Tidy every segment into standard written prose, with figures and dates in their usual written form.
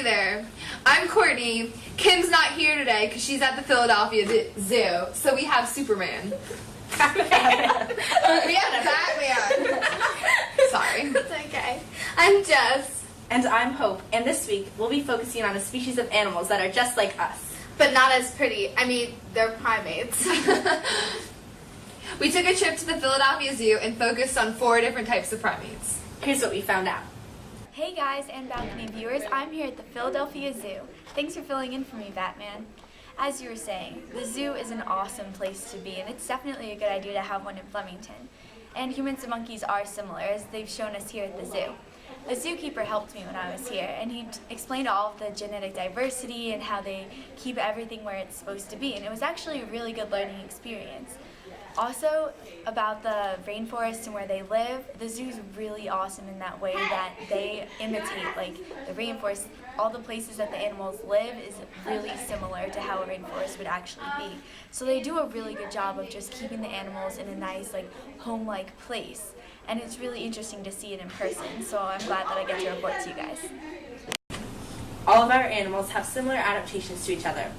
there. I'm Courtney. Kim's not here today because she's at the Philadelphia Zoo, so we have Superman. We have Batman. Sorry. It's okay. I'm Jess. And I'm Hope, and this week we'll be focusing on a species of animals that are just like us. But not as pretty. I mean, they're primates. We took a trip to the Philadelphia Zoo and focused on 4 different types of primates. Here's what we found out. Hey guys and balcony viewers, I'm here at the Philadelphia Zoo. Thanks for filling in for me, Batman. As you were saying, the zoo is an awesome place to be, and it's definitely a good idea to have one in Flemington. And humans and monkeys are similar, as they've shown us here at the zoo. A zookeeper helped me when I was here, and he explained all of the genetic diversity and how they keep everything where it's supposed to be, and it was actually a really good learning experience. Also, about the rainforest and where they live, the zoo's really awesome in that way that they imitate, like, the rainforest. All the places that the animals live is really similar to how a rainforest would actually be. So they do a really good job of just keeping the animals in a nice, like, home-like place. And it's really interesting to see it in person, so I'm glad that I get to report to you guys. All of our animals have similar adaptations to each other.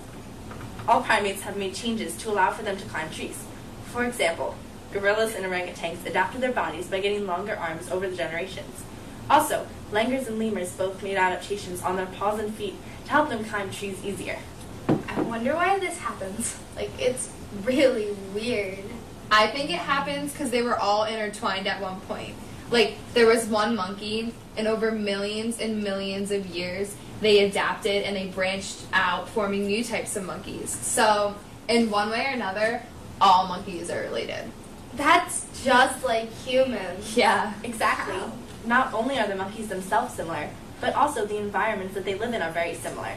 All primates have made changes to allow for them to climb trees. For example, gorillas and orangutans adapted their bodies by getting longer arms over the generations. Also, langurs and lemurs both made adaptations on their paws and feet to help them climb trees easier. I wonder why this happens. Like, it's really weird. I think it happens because they were all intertwined at one point. Like, there was one monkey, and over millions and millions of years, they adapted and they branched out, forming new types of monkeys. So, in one way or another, all monkeys are related. That's just like humans. Yeah. Exactly. Not only are the monkeys themselves similar, but also the environments that they live in are very similar.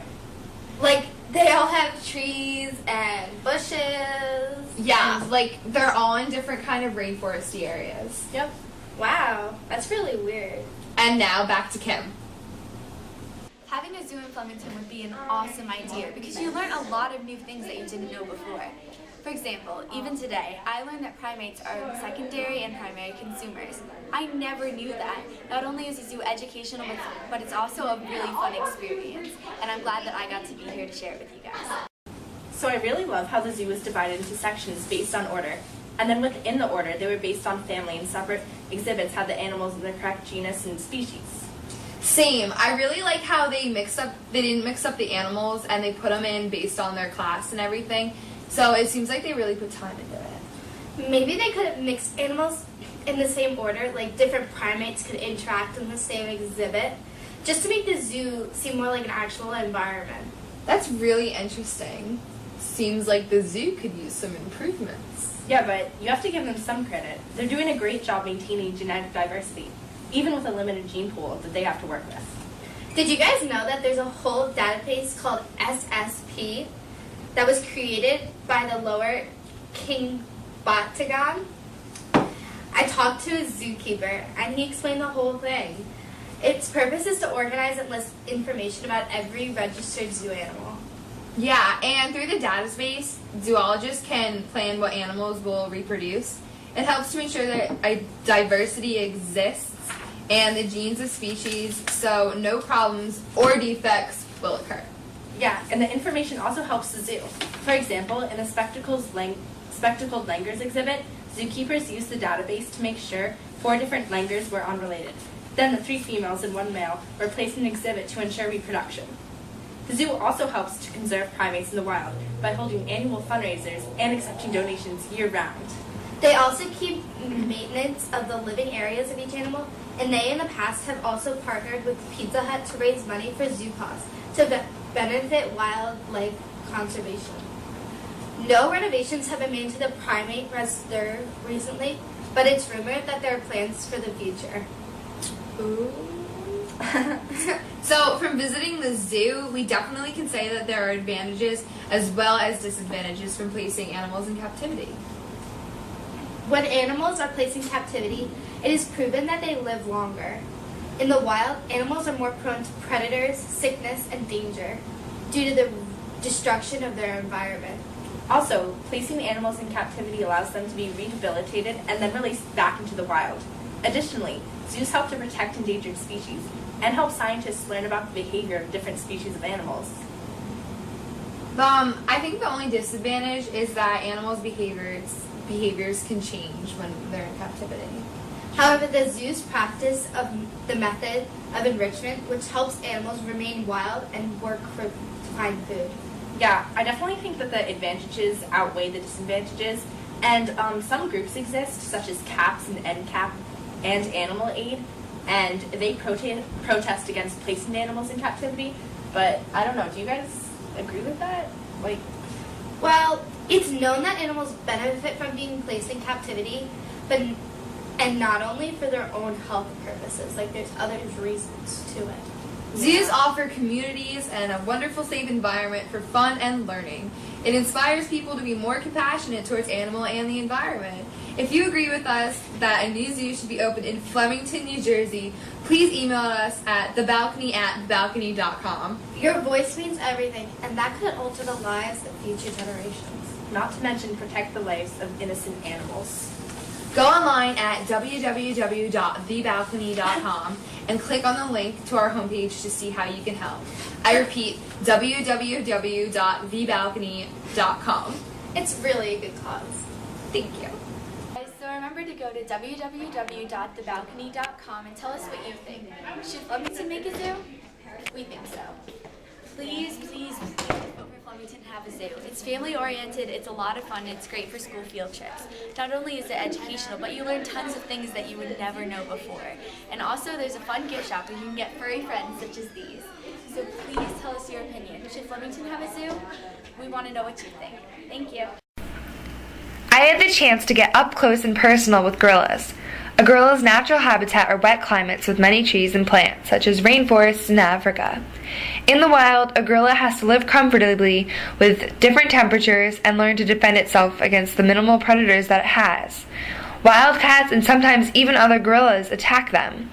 Like, they all have trees and bushes. Yeah, like, they're all in different kind of rainforesty areas. Yep. Wow, that's really weird. And now, back to Kim. Having a zoo in Flemington would be an awesome idea because you learn a lot of new things that you didn't know before. For example, even today, I learned that primates are secondary and primary consumers. I never knew that. Not only is the zoo educational, but it's also a really fun experience, and I'm glad that I got to be here to share it with you guys. So I really love how the zoo is divided into sections based on order. And then within the order, they were based on family, and separate exhibits had the animals in the correct genus and species. Same. I really like how they didn't mix up the animals and they put them in based on their class and everything. So it seems like they really put time into it. Maybe they could have mixed animals in the same order, like different primates could interact in the same exhibit, just to make the zoo seem more like an actual environment. That's really interesting. Seems like the zoo could use some improvements. Yeah, but you have to give them some credit. They're doing a great job maintaining genetic diversity, even with a limited gene pool that they have to work with. Did you guys know that there's a whole database called SSP that was created by the Lower Kingbatagon? I talked to a zookeeper and he explained the whole thing. Its purpose is to organize and list information about every registered zoo animal. Yeah, and through the database, zoologists can plan what animals will reproduce. It helps to ensure that a diversity exists and the genes of species, so no problems or defects will occur. Yeah, and the information also helps the zoo. For example, in the spectacled langurs exhibit, zookeepers used the database to make sure 4 different langurs were unrelated. Then the 3 females and 1 male were placed in an exhibit to ensure reproduction. The zoo also helps to conserve primates in the wild by holding annual fundraisers and accepting donations year-round. They also keep maintenance of the living areas of each animal, and they in the past have also partnered with Pizza Hut to raise money for zoo costs to benefit wildlife conservation. No renovations have been made to the primate reserve recently, but it's rumored that there are plans for the future. Ooh. So from visiting the zoo, we definitely can say that there are advantages as well as disadvantages from placing animals in captivity. When animals are placed in captivity, it is proven that they live longer. In the wild, animals are more prone to predators, sickness, and danger due to the destruction of their environment. Also, placing animals in captivity allows them to be rehabilitated and then released back into the wild. Additionally, zoos help to protect endangered species and help scientists learn about the behavior of different species of animals. I think the only disadvantage is that animals' behaviors can change when they're in captivity. However, the zoo's practice of the method of enrichment, which helps animals remain wild and work to find food. Yeah, I definitely think that the advantages outweigh the disadvantages, and some groups exist, such as CAPS and NCAP and Animal Aid, and they protest against placing animals in captivity, but I don't know, do you guys agree with that? Well, it's known that animals benefit from being placed in captivity, and not only for their own health purposes. There's other reasons to it. Zoos offer communities and a wonderful, safe environment for fun and learning. It inspires people to be more compassionate towards animal and the environment. If you agree with us that a new zoo should be opened in Flemington, New Jersey, please email us at thebalcony@thebalcony.com. Your voice means everything, and that could alter the lives of future generations. Not to mention protect the lives of innocent animals. Go online at www.thebalcony.com and click on the link to our homepage to see how you can help. I repeat, www.thebalcony.com. It's really a good cause. Thank you. So remember to go to www.thebalcony.com and tell us what you think. Should Flemington make a zoo? We think so. Please, please, please vote for Flemington to have a zoo. It's family oriented, it's a lot of fun, it's great for school field trips. Not only is it educational, but you learn tons of things that you would never know before. And also there's a fun gift shop where you can get furry friends such as these. So please tell us your opinion. Should Flemington have a zoo? We want to know what you think. Thank you. I had the chance to get up close and personal with gorillas. A gorilla's natural habitat are wet climates with many trees and plants, such as rainforests in Africa. In the wild, a gorilla has to live comfortably with different temperatures and learn to defend itself against the minimal predators that it has. Wildcats and sometimes even other gorillas attack them.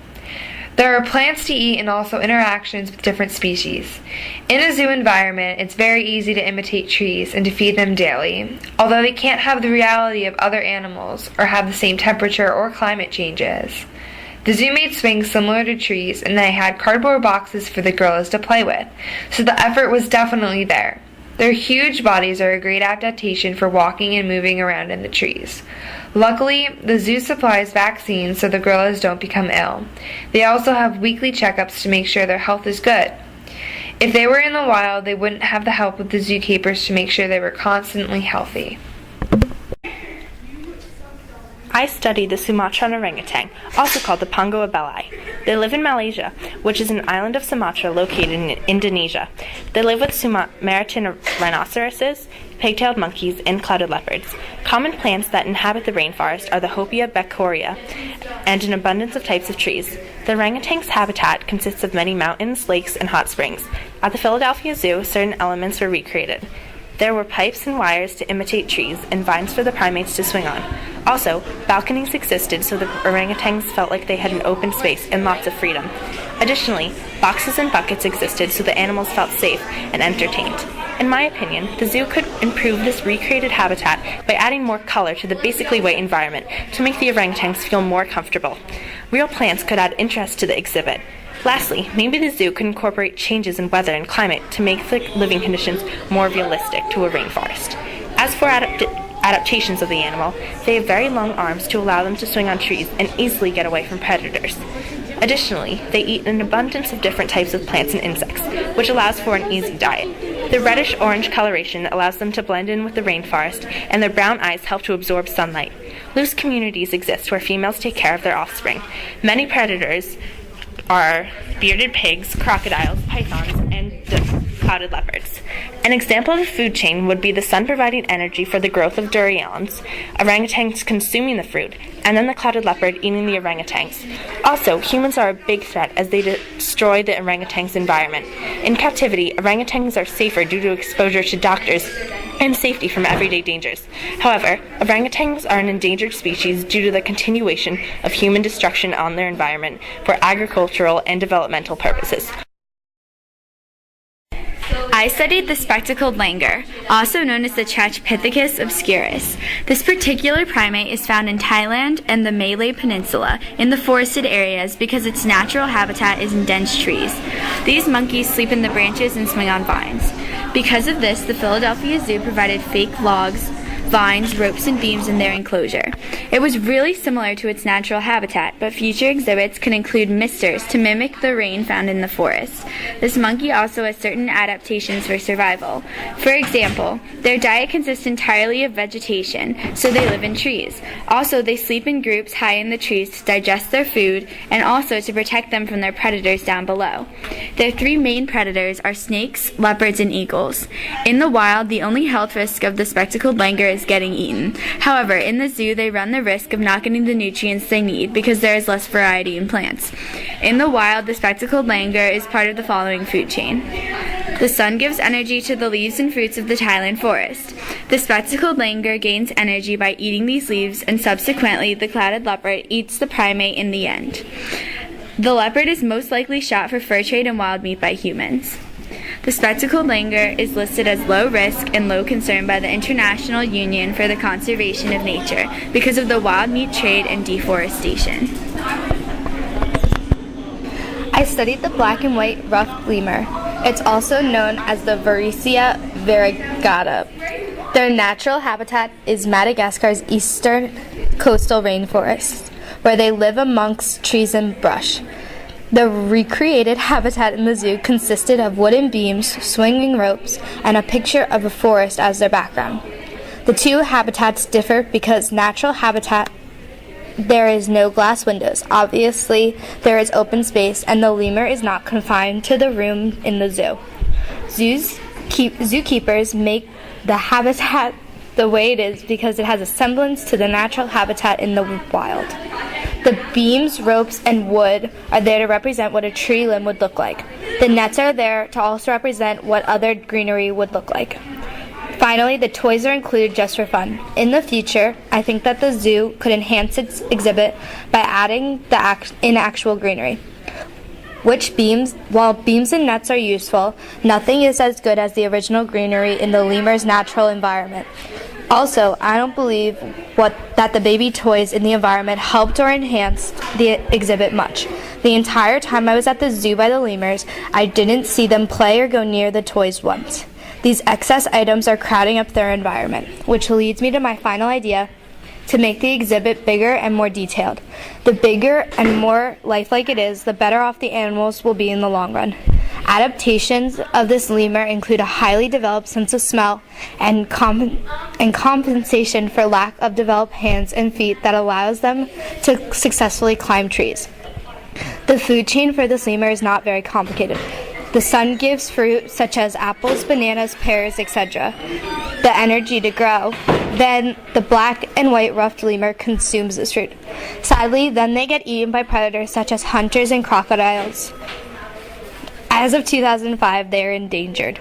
There are plants to eat and also interactions with different species. In a zoo environment, it's very easy to imitate trees and to feed them daily, although they can't have the reality of other animals or have the same temperature or climate changes. The zoo made swings similar to trees, and they had cardboard boxes for the gorillas to play with, so the effort was definitely there. Their huge bodies are a great adaptation for walking and moving around in the trees. Luckily, the zoo supplies vaccines so the gorillas don't become ill. They also have weekly checkups to make sure their health is good. If they were in the wild, they wouldn't have the help of the zookeepers to make sure they were constantly healthy. I studied the Sumatran orangutan, also called the Pongo abeli. They live in Malaysia, which is an island of Sumatra located in Indonesia. They live with Sumatran rhinoceroses, pig-tailed monkeys, and clouded leopards. Common plants that inhabit the rainforest are the Hopia becoria and an abundance of types of trees. The orangutan's habitat consists of many mountains, lakes, and hot springs. At the Philadelphia Zoo, certain elements were recreated. There were pipes and wires to imitate trees and vines for the primates to swing on. Also, balconies existed so the orangutans felt like they had an open space and lots of freedom. Additionally, boxes and buckets existed so the animals felt safe and entertained. In my opinion, the zoo could improve this recreated habitat by adding more color to the basically white environment to make the orangutans feel more comfortable. Real plants could add interest to the exhibit. Lastly, maybe the zoo could incorporate changes in weather and climate to make the living conditions more realistic to a rainforest. As for adaptations of the animal, they have very long arms to allow them to swing on trees and easily get away from predators. Additionally, they eat an abundance of different types of plants and insects, which allows for an easy diet. Their reddish-orange coloration allows them to blend in with the rainforest, and their brown eyes help to absorb sunlight. Loose communities exist where females take care of their offspring. Many predators are bearded pigs, crocodiles, pythons, and clouded leopards. An example of a food chain would be the sun providing energy for the growth of durians, orangutans consuming the fruit, and then the clouded leopard eating the orangutans. Also, humans are a big threat as they destroy the orangutan's environment. In captivity, orangutans are safer due to exposure to doctors and safety from everyday dangers. However, orangutans are an endangered species due to the continuation of human destruction on their environment for agricultural and developmental purposes. I I studied the spectacled langur, also known as the Trachypithecus obscurus. This particular primate is found in Thailand and the Malay Peninsula in the forested areas because its natural habitat is in dense trees. These monkeys sleep in the branches and swing on vines. Because of this, the Philadelphia Zoo provided fake logs, vines, ropes, and beams in their enclosure. It was really similar to its natural habitat, but future exhibits could include misters to mimic the rain found in the forest. This monkey also has certain adaptations for survival. For example, their diet consists entirely of vegetation, so they live in trees. Also, they sleep in groups high in the trees to digest their food and also to protect them from their predators down below. Their three main predators are snakes, leopards, and eagles. In the wild, the only health risk of the spectacled langur is getting eaten. However, in the zoo, they run the risk of not getting the nutrients they need because there is less variety in plants. In the wild, the spectacled langur is part of the following food chain. The sun gives energy to the leaves and fruits of the Thailand forest. The spectacled langur gains energy by eating these leaves, and subsequently, the clouded leopard eats the primate in the end. The leopard is most likely shot for fur trade and wild meat by humans. The spectacled langur is listed as low risk and low concern by the International Union for the Conservation of Nature because of the wild meat trade and deforestation. I studied the black and white ruffed lemur. It's also known as the Varicia variegata. Their natural habitat is Madagascar's eastern coastal rainforests, where they live amongst trees and brush. The recreated habitat in the zoo consisted of wooden beams, swinging ropes, and a picture of a forest as their background. The two habitats differ because natural habitat there is no glass windows. Obviously, there is open space, and the lemur is not confined to the room in the zoo. Zookeepers make the habitat the way it is because it has a semblance to the natural habitat in the wild. The beams, ropes, and wood are there to represent what a tree limb would look like. The nets are there to also represent what other greenery would look like. Finally, the toys are included just for fun. In the future, I think that the zoo could enhance its exhibit by adding actual greenery. While beams and nets are useful, nothing is as good as the original greenery in the lemur's natural environment. Also, I don't believe that the baby toys in the environment helped or enhanced the exhibit much. The entire time I was at the zoo by the lemurs, I didn't see them play or go near the toys once. These excess items are crowding up their environment, which leads me to my final idea to make the exhibit bigger and more detailed. The bigger and more lifelike it is, the better off the animals will be in the long run. Adaptations of this lemur include a highly developed sense of smell and compensation for lack of developed hands and feet that allows them to successfully climb trees. The food chain for this lemur is not very complicated. The sun gives fruit such as apples, bananas, pears, etc. the energy to grow. Then the black and white ruffed lemur consumes this fruit. Sadly, then they get eaten by predators such as hunters and crocodiles. As of 2005, they are endangered.